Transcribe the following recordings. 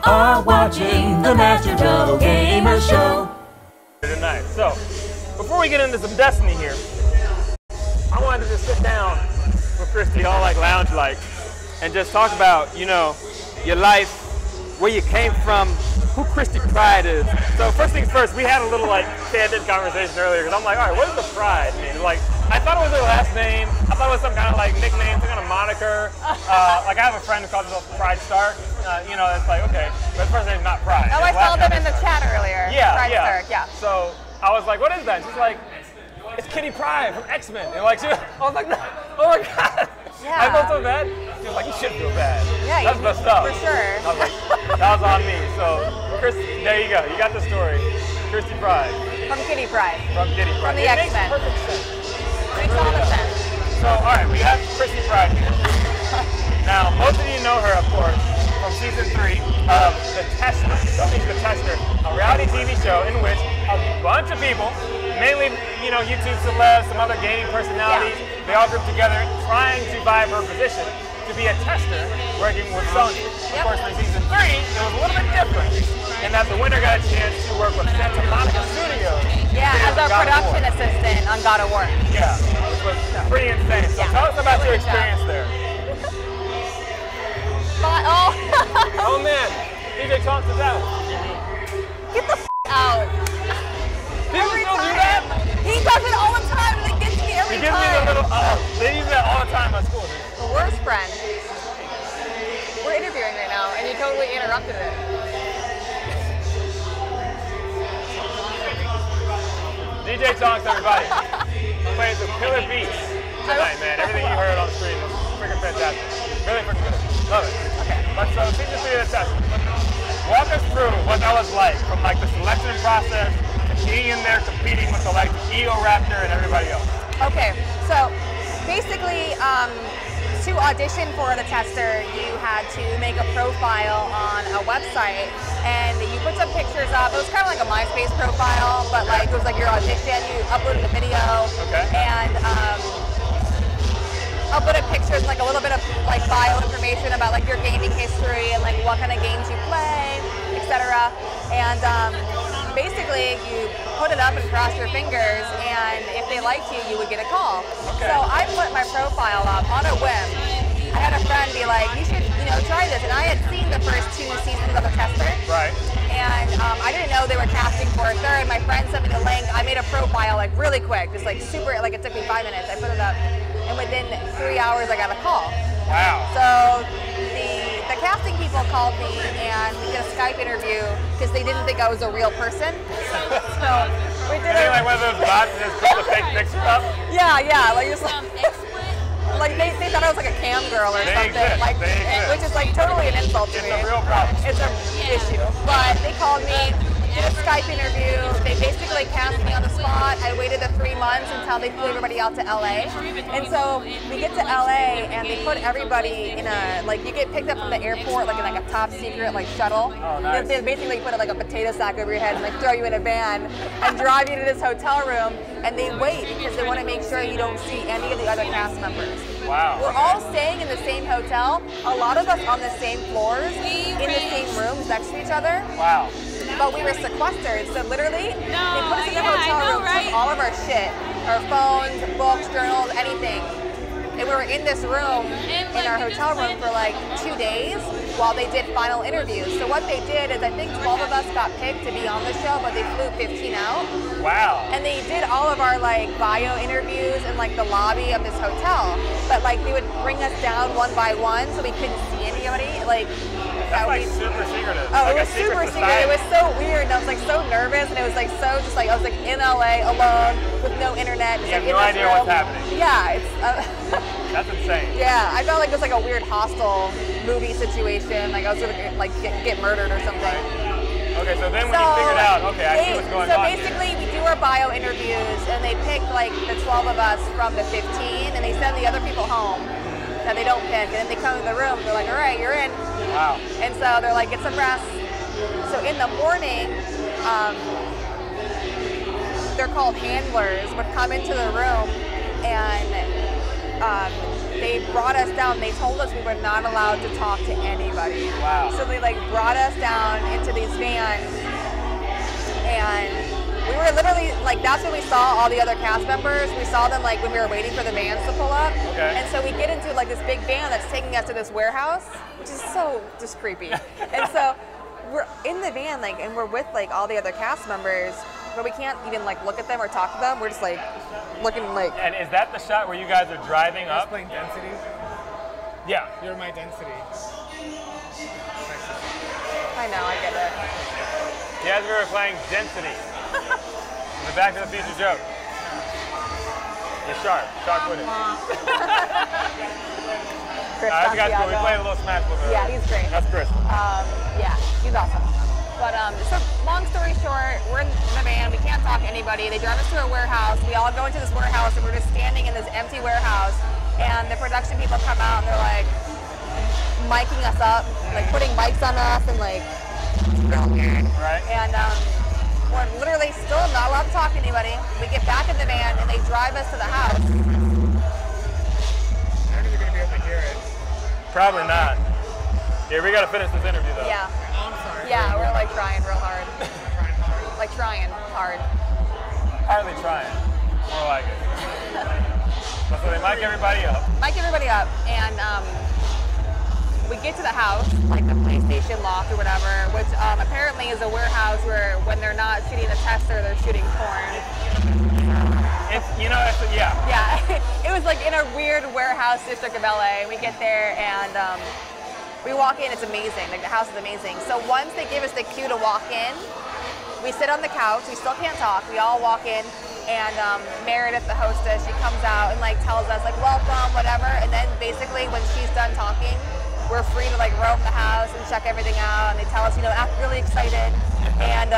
are watching the Master Double Gamer Show. Tonight. So, before we get into some Destiny here, I wanted to just sit down with Krysti, all like lounge-like, and just talk about, you know, your life, where you came from, who Krysti Pryde is. So first things first, we had a little like candid conversation earlier because I'm like, all right, what does the Pryde mean? Like, I thought it was her last name. I thought it was some kind of like nickname, some kind of moniker. Like I have a friend who calls himself Pride Stark. You know, it's like, okay, but his first name's not Pride. Oh, I saw them in the chat earlier. Yeah, Pride Stark, yeah. So I was like, what is that? She's like, it's Kitty Pryde from X-Men. And like, I was like, no. Oh my God. Yeah. I felt so bad. She was like, you should feel bad. Yeah, that's messed up. For sure. I was like, that was on me. So, Krysti, there you go. You got the story. Krysti Pryde. From Kitty Pryde. From Kitty Pryde. From the X-Men. Makes perfect sense. Makes all the sense. So, all right, we have Krysti Pryde here. Now, most of you know her, of course, from season 3 of The Tester. She's The Tester, a reality TV show in which a bunch of people, mainly, you know, YouTube celebs, some other gaming personalities, they all group together trying to vie for a position to be a tester working with Sony. Of course, for season 3, it was a little bit different in that the winner got a chance to work with Santa Monica Studios. Yeah, as a production assistant on God of War. Yeah, which was pretty insane. So tell us about your experience there. Oh man, DJ Thompson's out. Get the out. People still do that? He does it all the time and it gets me every time. He gives me the little, they use that all the time at school. The worst friend. We're interviewing right now and you totally interrupted it. DJ Tonks, everybody. Playing some killer beats tonight, man. Everything you heard on screen was freaking fantastic. Really freaking good. Love it. Okay. But so, season 3 of The Test. Walk us through what that was like from like the selection process to being in there competing with the like EO Raptor and everybody else. Okay, so basically, to audition for The Tester, you had to make a profile on a website, and you put some pictures up. It was kind of like a MySpace profile, but like it was like your audition. You uploaded a video, and uploaded pictures, like a little bit of like bio information about like your gaming history and like what kind of games you play, etc. And basically, you put it up and cross your fingers, and if they liked you, you would get a call. So I put my profile up on a whim. I had a friend be like, you should, you know, try this. And I had seen the first 2 seasons of The Tester. Right. And I didn't know they were casting for a third. My friend sent me the link. I made a profile like really quick, just like super, like it took me 5 minutes. I put it up, and within 3 hours, I got a call. Wow. So the casting people called me and we did a Skype interview because they didn't think I was a real person. So we did like one of those bots that just put the fake picture up? Yeah, like just like they thought I was like a cam girl or something, like, which is like totally an insult to me. It's a real problem. It's an issue. But they called me, did a Skype interview. They basically cast me on the spot. I waited the 3 months until they flew everybody out to LA. And so we get to LA and they put everybody in a, like you get picked up from the airport like in like a top secret like shuttle. Oh, nice. They basically put like a potato sack over your head and like throw you in a van and drive you to this hotel room, and they wait because they want to make sure you don't see any of the other cast members. Wow. We're all staying in the same hotel, a lot of us on the same floors, in the same rooms next to each other. Wow. But we were sequestered, so literally, they put us in the hotel room, took all of our shit, our phones, books, journals, anything. And we were in this room, in our hotel room for like 2 days while they did final interviews. So what they did is I think 12 of us got picked to be on the show, but they flew 15 out. Wow. And they did all of our like bio interviews in like the lobby of this hotel. But like they would bring us down one by one so we couldn't see anybody. Like that's like super secretive. Oh, like it was super secret. It was so weird, and I was like so nervous, and it was like so just like I was like in LA alone with no internet. You have no idea what's happening. Yeah, it's. That's insane. Yeah, I felt like it was like a weird hostile movie situation. Like I was gonna like get murdered or something. Right. Okay, so then when you figured out, okay, I see what's going on. So basically, we do our bio interviews, and they pick like the 12 of us from the 15, and they send the other people home that they don't pick, and then they come in the room. They're like, all right, you're in. Wow. And so they're like, get some rest. So in the morning, they're called handlers, would come into the room and they brought us down. They told us we were not allowed to talk to anybody. Wow. So they like brought us down into these vans, and we were literally like, that's when we saw all the other cast members. We saw them like when we were waiting for the vans to pull up. Okay. And so we get into like this big van that's taking us to this warehouse, which is so just creepy. And so we're in the van, like, and we're with like all the other cast members, but we can't even like look at them or talk to them. We're just like looking like. And is that the shot where you guys are driving I was up? playing density. Yeah. You're my density. I know, I get it. Yeah, we were playing Density. The Back to the Future joke. You're sharp. Sharp with it. Chris That's got cool. We Santiago. played a little Smash with her. Yeah, he's great. That's Chris. Yeah, he's awesome. But so long story short, we're in the van. We can't talk to anybody. They drive us to a warehouse. We all go into this warehouse, and we're just standing in this empty warehouse. And the production people come out, and they're like micing us up, like putting mics on us, and like real weird. Right. And we're literally still not allowed to talk to anybody. We get back in the van, and they drive us to the house. I don't think you're gonna be able to hear it. Probably not. Yeah, we got to finish this interview though. Yeah. Oh, I'm sorry. Yeah, we're like trying real hard. Like trying hard. Hardly trying. More like it. So they mic everybody up. Mic everybody up, and we get to the house, like the PlayStation loft or whatever, which apparently is a warehouse where when they're not shooting a tester, they're shooting porn. It's, you know, it's, yeah. Yeah, it was like in a weird warehouse district of LA. We get there and we walk in, it's amazing. Like the house is amazing. So once they give us the cue to walk in, we sit on the couch, we still can't talk, we all walk in, and Meredith, the hostess, she comes out and like tells us like welcome, whatever, and then basically when she's done talking, we're free to like roam the house and check everything out, and they tell us, you know, act really excited, and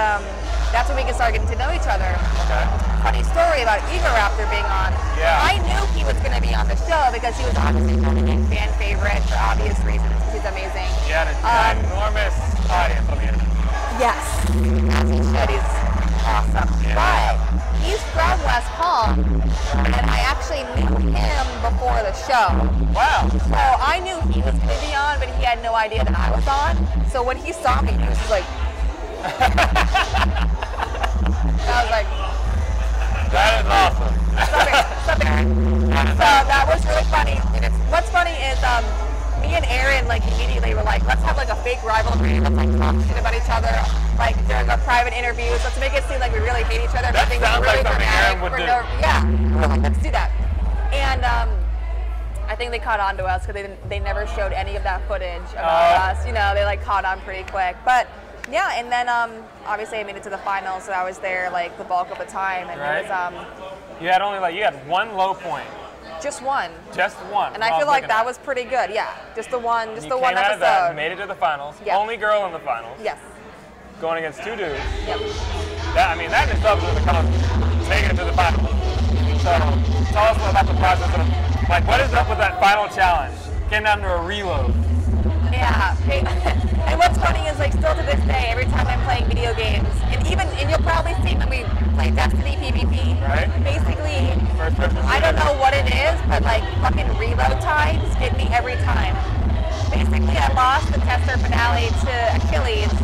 that's when we can start getting to know each other. Okay. Funny story about Ego Raptor being on. Yeah. I knew he was going to be on the show because he was obviously a fan favorite for obvious reasons. He's amazing. Yeah, an enormous audience on the internet. Yes, as he should. He's awesome. Yeah. But he's from West Palm, and I actually knew him before the show. Wow. So I knew he was going to be on, but he had no idea that I was on. So when he saw me, he was just like, I was like, That is awesome. So that was really funny. What's funny is me and Aaron like immediately were like, let's have like a fake rivalry. Let's like talk shit about each other, like during our private interviews. Let's make it seem like we really hate each other. That Everything's sounds really like something dramatic Aaron would for do. Yeah, we're like, let's do that. And I think they caught on to us because they never showed any of that footage about us. You know, they like caught on pretty quick. But yeah, and then obviously I made it to the finals, so I was there like the bulk of the time, and Right. it was You had only like, you had one low point. just one. Just one. And I feel like that was pretty good. Yeah, just the one, just You the one came out of that, episode. made it to the finals. Yeah. Only girl in the finals. Yes. Going against two dudes. Yep. That, I mean, that in itself is an accomplishment. Making it to the finals. So tell us about the process of, like, what is up with that final challenge? Came down to a reload. Yeah. And what's funny is like still to this day, every time I'm playing video games, and you'll probably see when we play Destiny PvP. Right. Basically, First person I don't know what it is, but like fucking reload times get me every time. Basically, I lost the tester finale to Achilles.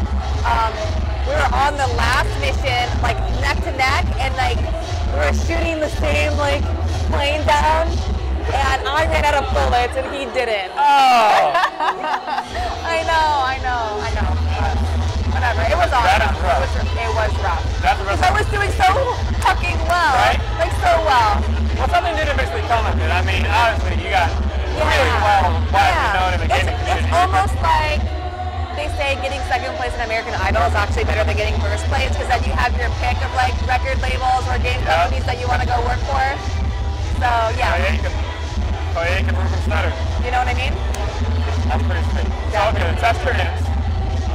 We were on the last mission, like neck to neck, and like we were shooting the same like plane down, and I ran out of bullets and he didn't. Oh! I know. Whatever. It was awesome. That is rough. It was rough. That's the rest Because I was doing so fucking well. Right? Like so well. Well, something did eventually come of it. I mean, obviously, you got really well widely known in the gaming community. It's almost like they say getting second place in American Idol is actually better than getting first place because then you have your pick of like record labels or game companies that you want to go work for. So yeah. Oh yeah, you can move from stutter. You know what I mean? That's pretty sweet. So okay, the tester ends.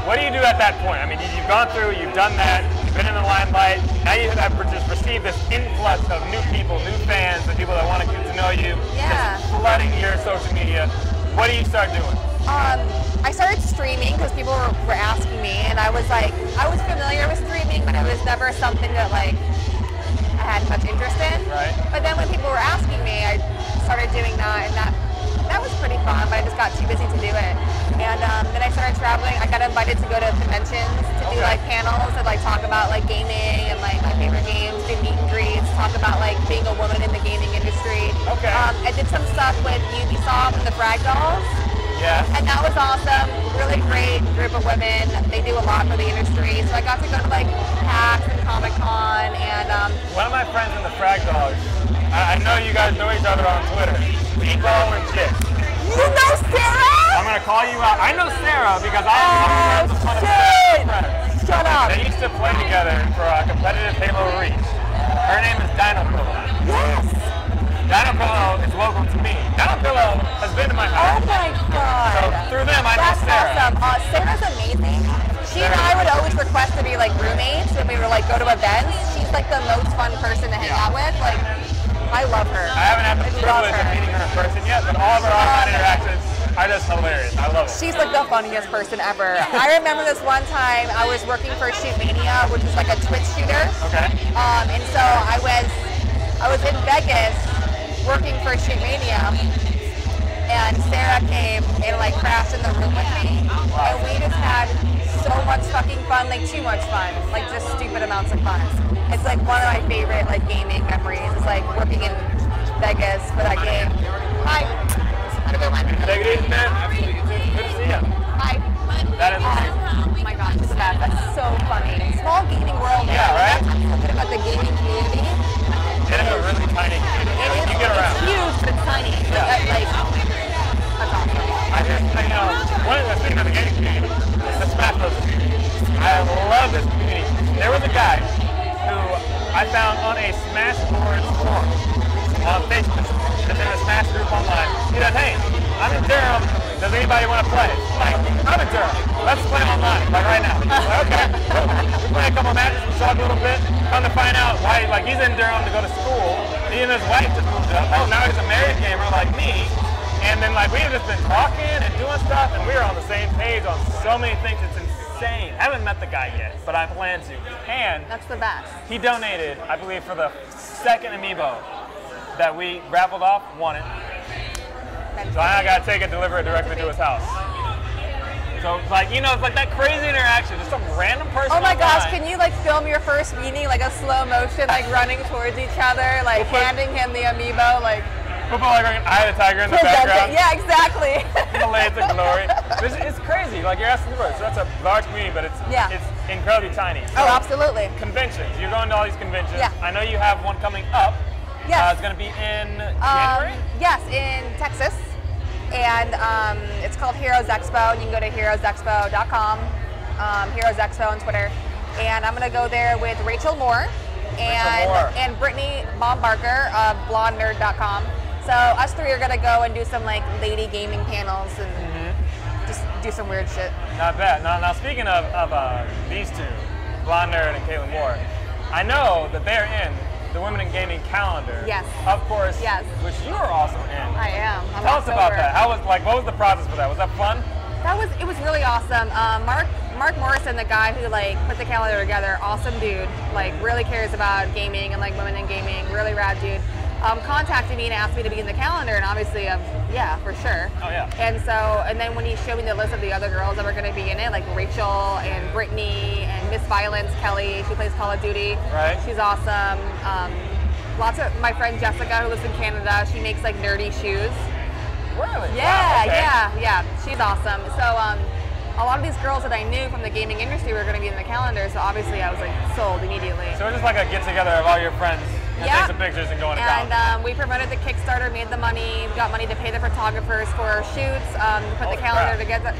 What do you do at that point? I mean, you've gone through, you've done that, you've been in the limelight. Now you have just received this influx of new people, new fans, and people that want to get to know you. Yeah. Just flooding your social media. What do you start doing? I started streaming because people were asking me, and I was familiar with streaming, but it was never something that like I had much interest in. Right. But then when people were asking me, I started doing that, and that that was pretty fun, but I just got too busy to do it. And then I started traveling. I got invited to go to conventions to do like panels and like talk about like gaming and like my favorite games, do meet and greets, talk about like being a woman in the gaming industry. Okay. I did some stuff with Ubisoft and the Frag Dolls. Yeah. And that was awesome. Really great group of women. They do a lot for the industry. So I got to go to like PAX and Comic Con and one of my friends in the Frag Dogs, I know you guys know each other on Twitter. Ebo and Chick. you know Sarah? I'm gonna call you out. I know Sarah because I'm friends with one of shit. my friends. Shut up. They used to play together for a competitive Halo Reach. Her name is Dino Pillow. Yes. Dino Pillow is local to me. Dino Pillow has been to my Oh house. my god. So through them, I know That's Sarah. awesome. Sarah's amazing. She and I would always request to be like roommates when we were like go to events. She's like the most fun person to hang out with. Like, I love her. I haven't had the love privilege her. of meeting her in person yet, but all of our online interactions are just hilarious. I love it. She's like the funniest person ever. I remember this one time I was working for Shoot Mania, which is like a Twitch shooter. Okay. And so I was in Vegas working for Shoot Mania, and Sarah came and like crashed in the room with me, and we just had so much fucking fun, like too much fun, like just stupid amounts of fun. It's like one of my favorite like gaming memories. It's like working in Vegas for that game. Hi. Have a good one. Take it easy, man. Absolutely. Good to see you. Hi. That is amazing. Oh my gosh, this is bad. That's so funny. Small gaming world. Yeah, right? That's so good about the gaming community. It is a really tiny community. It is. You get around. It's huge, but it's tiny. Yeah. Like, that's awesome. I just, one of the things of the gaming community is the Smash Bros. Community. I love this community. There was a guy who I found on a Smash Boards forum on Facebook. That's in a Smash group online. He said, hey, I'm in Durham. Does anybody want to play? Like, I'm in Durham. Let's play online, like right now. Like, okay. We play a couple matches, we talk a little bit. Come to find out why, like, he's in Durham to go to school. He and his wife just moved up. Oh, now he's a married gamer like me. And then, like, we've just been talking and doing stuff, and we're on the same page on so many things. It's insane. I haven't met the guy yet, but I plan to. And That's the best. he donated, I believe, for the second amiibo that we raffled off, won it. So I gotta take it, deliver it directly to his house. So, like, it's like that crazy interaction. Just some random person. Oh my gosh, online. can you like film your first meeting, like a slow motion, like running towards each other, like handing him the amiibo, like Football, like Eye of the Tiger in the presenting? background. Yeah, exactly. Himalayas of glory. It's crazy. Like, you're asking for it. So that's a large community, but it's incredibly tiny. So, Oh, absolutely. conventions. You're going to all these conventions. Yeah. I know you have one coming up. Yes. It's going to be in January? Yes, in Texas. And it's called Heroes Expo. You can go to heroesexpo.com, Heroes Expo on Twitter. And I'm going to go there with Rachel Moore and Brittany Baumbarker of blondenerd.com. So us three are going to go and do some like lady gaming panels and just do some weird shit. Not bad. Now speaking of these two, Blonde Nerd and Caitlin Moore, I know that they're in the Women in Gaming calendar. Yes. Of course. Yes. Which you are also in. I am. I'm Tell us about October. that. What was the process for that? Was that fun? It was really awesome. Mark Morrison, the guy who like put the calendar together, awesome dude. Like really cares about gaming and like women in gaming. Really rad dude. Contacted me and asked me to be in the calendar, and obviously, yeah, for sure. Oh yeah. And then when he showed me the list of the other girls that were going to be in it, like Rachel and Brittany and Miss Violence Kelly, she plays Call of Duty. Right. She's awesome. Lots of my friend Jessica, who lives in Canada, she makes like nerdy shoes. Really? Yeah, Wow, okay. yeah, she's awesome. So a lot of these girls that I knew from the gaming industry were going to be in the calendar, so obviously I was like sold immediately. So it's just like a get together of all your friends and take some pictures and go on a calendar. And we promoted the Kickstarter, made the money, we got money to pay the photographers for our shoots, to put the calendar together,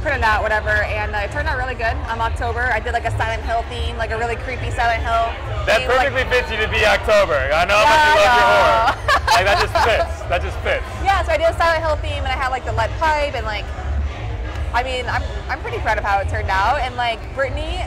print it out, whatever, and it turned out really good. October. I did like a Silent Hill theme, like a really creepy Silent Hill. That theme, perfectly fits you to be October. I know how much you love your horror. Like that just fits. That just fits. Yeah, so I did a Silent Hill theme, and I had like the lead pipe, and like, I mean, I'm pretty proud of how it turned out. And like Brittany,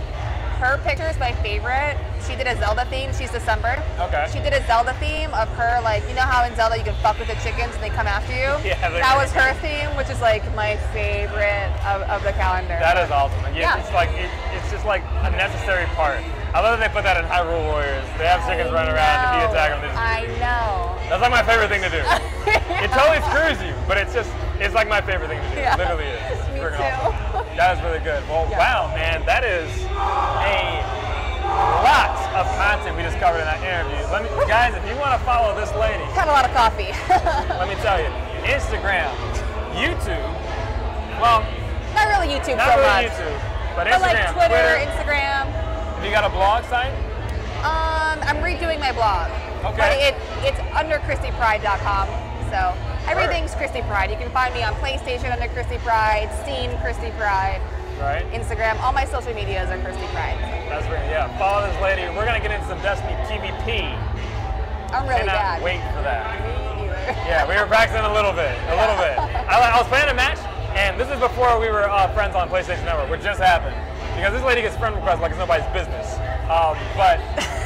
her picture is my favorite. She did a Zelda theme. She's December. Okay. She did a Zelda theme of her, like, you know how in Zelda you can fuck with the chickens and they come after you? Yeah. That was her theme, which is like my favorite of the calendar. That is awesome. Yeah. It's just like a necessary part. I love that they put that in Hyrule Warriors. They have chickens running around. If you attack them, they just I know. That's like my favorite thing to do. It totally screws you, but it's like my favorite thing to do. Yeah. It literally is. Me Freaking too. awesome. That is really good. Well, Yeah. wow, man, that is a lot of content we just covered in that interview. Guys, if you want to follow this lady, Had a lot of coffee. let me tell you, Instagram, YouTube, well, Not really YouTube not so really much. YouTube, but But like Instagram, Twitter, Instagram. Have you got a blog site? I'm redoing my blog. Okay. But it's under KrystiPryde.com. So everything's Krysti Pryde. You can find me on PlayStation under Krysti Pryde, Steam Krysti Pryde, Right. Instagram. All my social medias are Krysti Pryde. That's right. Yeah. Follow this lady. We're gonna get into some Destiny PvP. I'm really Cannot bad. wait for that. Me either. Yeah, we were practicing a little bit. I was playing a match, and this is before we were friends on PlayStation Network, which just happened. Because this lady gets friend requests like it's nobody's business. But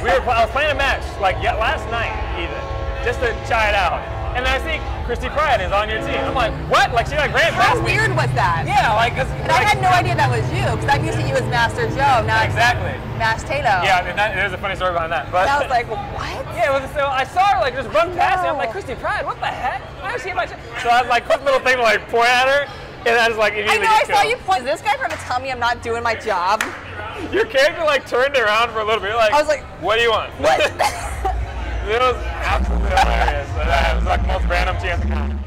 I was playing a match like last night even, just to try it out. And then I see Krysti Pryde is on your team. I'm like, what? Like she ran How past me. weird was that? Yeah, like, And I had no idea that was you, because I'm used to you as Master Joe, not exactly. Mash Tato. Yeah, and there's a funny story behind that. But And I was like, well, what? yeah, so I saw her like just run past me. I'm like, Krysti Pryde, what the heck? Why is she in my chat? So I had like quick little thing to like point at her, and I just like I immediately know, I get saw killed. you point. Is this guy trying to tell me I'm not doing my job? Your character like turned around for a little bit. Like, I was like, what do you want? what? It was absolutely hilarious. It was like the most random chance.